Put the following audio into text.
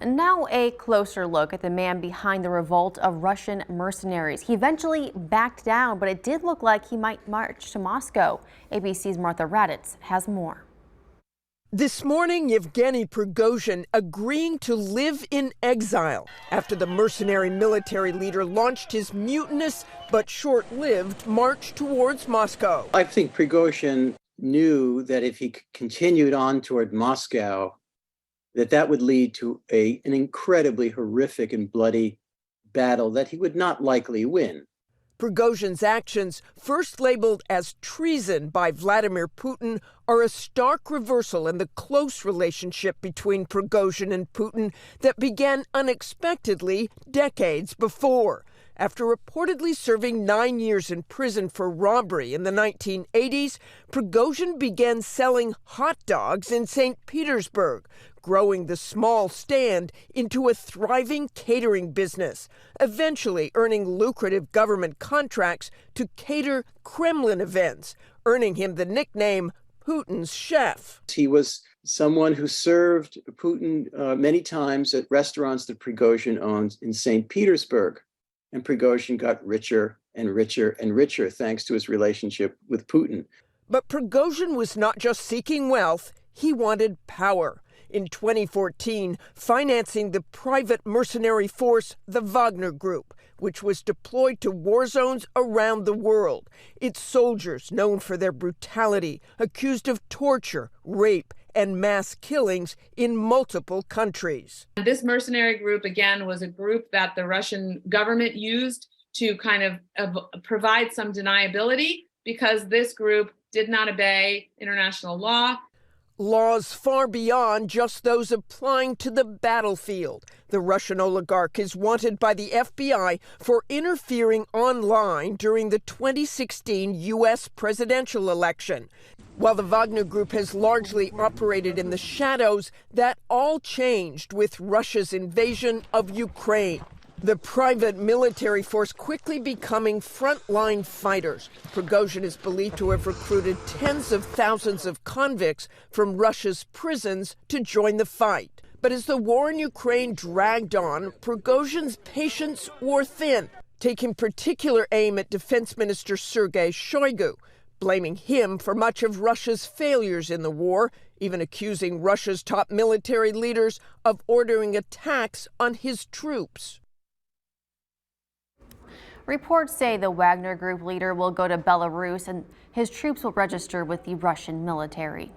And now a closer look at the man behind the revolt of Russian mercenaries. He eventually backed down, but it did look like he might march to Moscow. ABC's Martha Raditz has more. This morning, Yevgeny Prigozhin agreeing to live in exile after the mercenary military leader launched his mutinous but short-lived march towards Moscow. I think Prigozhin knew that if he continued on toward Moscow, that would lead to an incredibly horrific and bloody battle that he would not likely win. Prigozhin's actions, first labeled as treason by Vladimir Putin, are a stark reversal in the close relationship between Prigozhin and Putin that began unexpectedly decades before. After reportedly serving 9 years in prison for robbery in the 1980s, Prigozhin began selling hot dogs in St. Petersburg, growing the small stand into a thriving catering business, eventually earning lucrative government contracts to cater Kremlin events, earning him the nickname Putin's chef. He was someone who served Putin many times at restaurants that Prigozhin owned in St. Petersburg. And Prigozhin got richer and richer and richer thanks to his relationship with Putin. But Prigozhin was not just seeking wealth, he wanted power. In 2014, financing the private mercenary force, the Wagner Group, which was deployed to war zones around the world. Its soldiers, known for their brutality, accused of torture, rape, and mass killings in multiple countries. This mercenary group, again, was a group that the Russian government used to kind of provide some deniability because this group did not obey international law. Laws far beyond just those applying to the battlefield. The Russian oligarch is wanted by the FBI for interfering online during the 2016 U.S. presidential election. While the Wagner Group has largely operated in the shadows, that all changed with Russia's invasion of Ukraine. The private military force quickly becoming frontline fighters. Prigozhin is believed to have recruited tens of thousands of convicts from Russia's prisons to join the fight. But as the war in Ukraine dragged on, Prigozhin's patience wore thin, taking particular aim at Defense Minister Sergei Shoigu, blaming him for much of Russia's failures in the war, even accusing Russia's top military leaders of ordering attacks on his troops. Reports say the Wagner Group leader will go to Belarus and his troops will register with the Russian military.